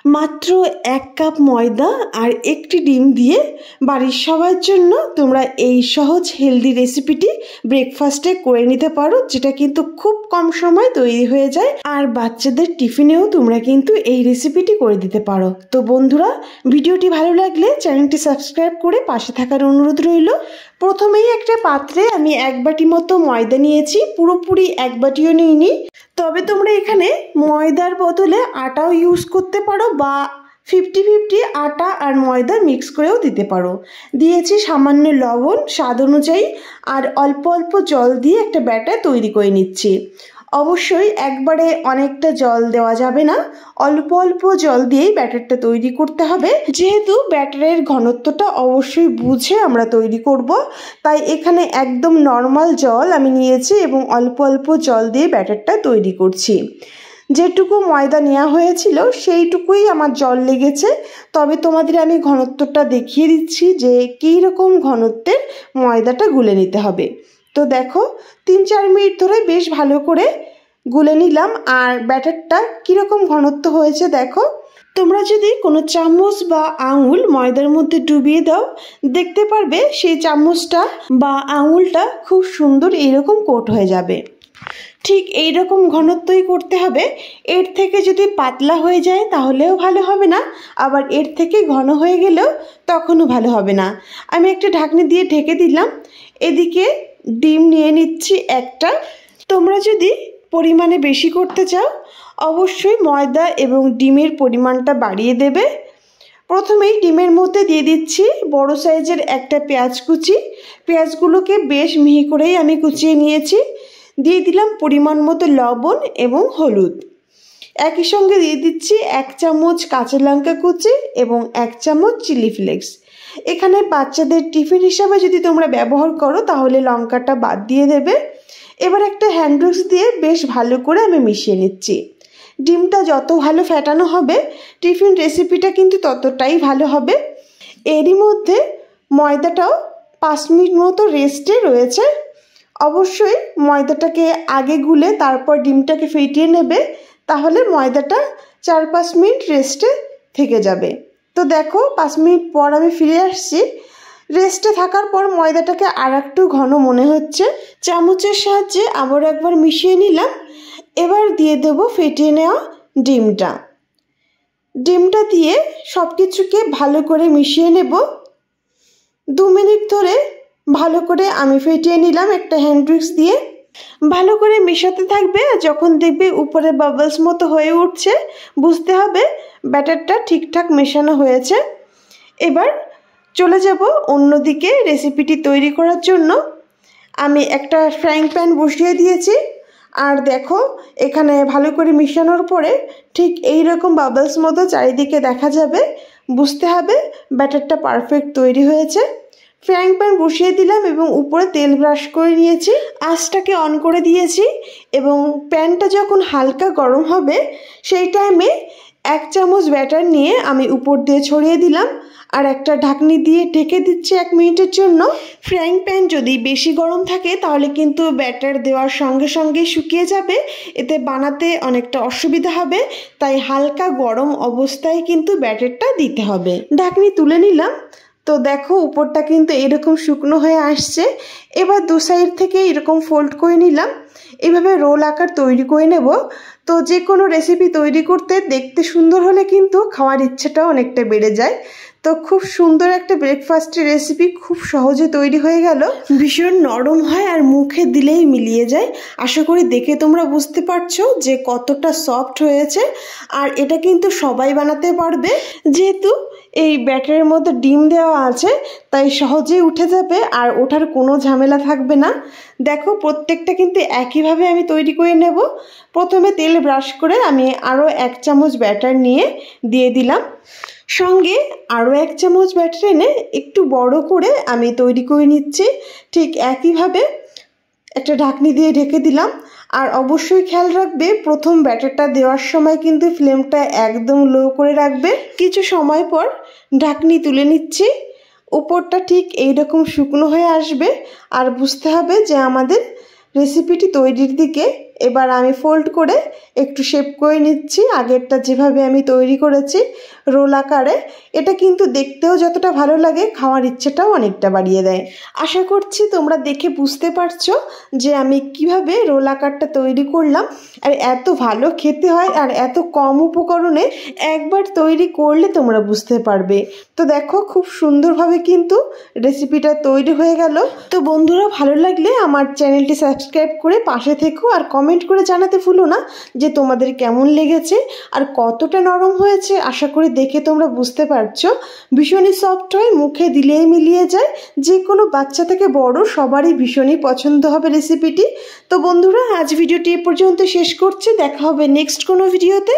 মাত্র 1 কাপ ময়দা আর একটি ডিম দিয়ে বাড়ির সবার জন্য তোমরা এই সহজ হেলদি রেসিপিটি ব্রেকফাস্টে করে নিতে পারো, যেটা কিন্তু খুব কম সময় তৈরি হয়ে যায়। আর বাচ্চাদের টিফিনেও তোমরা কিন্তু এই রেসিপিটি করে দিতে পারো। তো বন্ধুরা, ভিডিওটি ভালো লাগলে চ্যানেলটি সাবস্ক্রাইব করে পাশে থাকার অনুরোধ রইল। প্রথমেই একটা পাত্রে আমি 1 বাটি মতো ময়দা নিয়েছি, পুরোপুরি 1 বাটিও নিইনি। তবে তোমরা এখানে ময়দার বদলে আটাও ইউজ করতে পারো বা 50-50 আটা আর ময়দা মিক্স করেও দিতে পারো। দিয়েছি সামান্য লবণ স্বাদ অনুযায়ী আর অল্প অল্প জল দিয়ে একটা ব্যাটার তৈরি করে নিচ্ছি। অবশ্যই একবারে অনেকটা জল দেওয়া যাবে না, অল্প অল্প জল দিয়েই ব্যাটারটা তৈরি করতে হবে। যেহেতু ব্যাটারের ঘনত্বটা অবশ্যই বুঝে আমরা তৈরি করব, তাই এখানে একদম নর্মাল জল আমি নিয়েছি এবং অল্প অল্প জল দিয়ে ব্যাটারটা তৈরি করছি। যেটুকু ময়দা নেওয়া হয়েছিল সেইটুকুই আমার জল লেগেছে। তবে তোমাদের আমি ঘনত্বটা দেখিয়ে দিচ্ছি যে কী রকম ঘনত্বের ময়দাটা গুলে নিতে হবে। তো দেখো, 3-4 মিনিট ধরে বেশ ভালো করে গুলে নিলাম। আর ব্যাটারটা কীরকম ঘনত্ব হয়েছে দেখো। তোমরা যদি কোনো চামচ বা আঙুল ময়দার মধ্যে ডুবিয়ে দাও, দেখতে পারবে সেই চামচটা বা আঙুলটা খুব সুন্দর এইরকম কোট হয়ে যাবে। ঠিক এই রকম ঘনত্বই করতে হবে। এর থেকে যদি পাতলা হয়ে যায় তাহলেও ভালো হবে না, আবার এর থেকে ঘন হয়ে গেলেও তখনও ভালো হবে না। আমি একটা ঢাকনি দিয়ে ঢেকে দিলাম। এদিকে ডিম নিয়ে নিচ্ছি একটা। তোমরা যদি পরিমাণে বেশি করতে চাও অবশ্যই ময়দা এবং ডিমের পরিমাণটা বাড়িয়ে দেবে। প্রথমেই ডিমের মধ্যে দিয়ে দিচ্ছি বড় সাইজের একটা পেঁয়াজ কুচি। পেঁয়াজগুলোকে বেশ মিহি করেই আমি কুচিয়ে নিয়েছি। দিয়ে দিলাম পরিমাণ মতো লবণ এবং হলুদ। একই সঙ্গে দিয়ে দিচ্ছি 1 চামচ কাঁচা লঙ্কা কুচি এবং 1 চামচ চিলি ফ্লেক্স। এখানে বাচ্চাদের টিফিন হিসাবে যদি তোমরা ব্যবহার করো তাহলে লঙ্কাটা বাদ দিয়ে দেবে। এবার একটা হ্যান্ড উইক্স দিয়ে বেশ ভালো করে আমি মিশিয়ে নিচ্ছি। ডিমটা যত ভালো ফেটানো হবে টিফিন রেসিপিটা কিন্তু ততটাই ভালো হবে। এরই মধ্যে ময়দাটাও 5 মিনিট মতো রেস্টে রয়েছে। অবশ্যই ময়দাটাকে আগে গুলে তারপর ডিমটাকে ফেটিয়ে নেবে, তাহলে ময়দাটা 4-5 মিনিট রেস্টে থেকে যাবে। তো দেখো 5 মিনিট পর আমি ফিরে আসছি। রেস্টে থাকার পর ময়দাটাকে আর একটু ঘন মনে হচ্ছে। চামচের সাহায্যে আবার একবার মিশিয়ে নিলাম। এবার দিয়ে দেব ফেটিয়ে নেওয়া ডিমটা দিয়ে সব কিছুকে ভালো করে মিশিয়ে নেব। 2 মিনিট ধরে ভালো করে আমি ফেটিয়ে নিলাম একটা হ্যান্ড উইক্স দিয়ে। ভালো করে মেশাতে থাকবে। যখন দেখবে উপরে বাবলস মতো হয়ে উঠছে বুঝতে হবে ব্যাটারটা ঠিকঠাক মেশানো হয়েছে। এবার চলে যাব অন্যদিকে রেসিপিটি তৈরি করার জন্য। আমি একটা ফ্রাইং প্যান বসিয়ে দিয়েছি। আর দেখো এখানে ভালো করে মিশানোর পরে ঠিক এই রকম বাবলস মতো চারিদিকে দেখা যাবে, বুঝতে হবে ব্যাটারটা পারফেক্ট তৈরি হয়েছে। ফ্রাইং প্যান বসিয়ে দিলাম এবং উপরে তেল ব্রাশ করে নিয়েছি। আঁচটাকে অন করে দিয়েছি এবং প্যানটা যখন হালকা গরম হবে সেই টাইমে 1 চামচ ব্যাটার নিয়ে আমি উপর দিয়ে ছড়িয়ে দিলাম আর একটা ঢাকনি দিয়ে ঢেকে দিচ্ছি 1 মিনিটের জন্য। ফ্রাইং প্যান যদি বেশি গরম থাকে তাহলে কিন্তু ব্যাটার দেওয়ার সঙ্গে সঙ্গে শুকিয়ে যাবে, এতে বানাতে অনেকটা অসুবিধা হবে। তাই হালকা গরম অবস্থায় কিন্তু ব্যাটারটা দিতে হবে। ঢাকনি তুলে নিলাম। তো দেখো উপরটা কিন্তু এরকম শুকনো হয়ে আসছে। এবার 2 সাইড থেকে এরকম ফোল্ড করে নিলাম। এভাবে রোল আকার তৈরি করে নেব। তো যে কোনো রেসিপি তৈরি করতে দেখতে সুন্দর হলে কিন্তু খাওয়ার ইচ্ছেটাও অনেকটা বেড়ে যায়। তো খুব সুন্দর একটা ব্রেকফাস্টের রেসিপি খুব সহজে তৈরি হয়ে গেল। ভীষণ নরম হয় আর মুখে দিলেই মিলিয়ে যায়। আশা করি দেখে তোমরা বুঝতে পারছো যে কতটা সফট হয়েছে। আর এটা কিন্তু সবাই বানাতে পারবে, যেহেতু এই ব্যাটারের মধ্যে ডিম দেওয়া আছে তাই সহজেই উঠে যাবে আর ওঠার কোনো ঝামেলা থাকবে না। দেখো প্রত্যেকটা কিন্তু একইভাবে আমি তৈরি করে নেব। প্রথমে তেল ব্রাশ করে আমি আরও 1 চামচ ব্যাটার নিয়ে দিয়ে দিলাম। সঙ্গে আরও 1 চামচ ব্যাটার এনে একটু বড় করে আমি তৈরি করে নিচ্ছি। ঠিক একইভাবে একটা ঢাকনি দিয়ে ঢেকে দিলাম। আর অবশ্যই খেয়াল রাখবে প্রথম ব্যাটারটা দেওয়ার সময় কিন্তু ফ্লেমটা একদম লো করে রাখবে। কিছু সময় পর ঢাকনি তুলে নিচ্ছি। উপরটা ঠিক এইরকম শুকনো হয়ে আসবে আর বুঝতে হবে যে আমাদের রেসিপিটি তৈরির দিকে। এবার আমি ফোল্ড করে একটু শেপ করে নিচ্ছি আগেরটা যেভাবে আমি তৈরি করেছি রোল আকারে। এটা কিন্তু দেখতেও যতটা ভালো লাগে খাওয়ার ইচ্ছেটাও অনেকটা বাড়িয়ে দেয়। আশা করছি তোমরা দেখে বুঝতে পারছো যে আমি কিভাবে রোল আকারটা তৈরি করলাম। আর এত ভালো খেতে হয় আর এত কম উপকরণে একবার তৈরি করলে তোমরা বুঝতে পারবে। তো দেখো খুব সুন্দরভাবে কিন্তু রেসিপিটা তৈরি হয়ে গেল। তো বন্ধুরা ভালো লাগলে আমার চ্যানেলটি সাবস্ক্রাইব করে পাশে থেকো আর কমেন্ট করে জানাতে ভুলো না যে তোমাদের কেমন লেগেছে আর কতটা নরম হয়েছে। আশা করি দেখে তোমরা বুঝতে পারছো ভীষণই সফট হয়, মুখে দিলেই মিলিয়ে যায়। যে কোনো বাচ্চা থেকে বড় সবারই ভীষণই পছন্দ হবে রেসিপিটি। তো বন্ধুরা আজ ভিডিওটি এ পর্যন্ত শেষ করছি, দেখা হবে নেক্সট কোনো ভিডিওতে।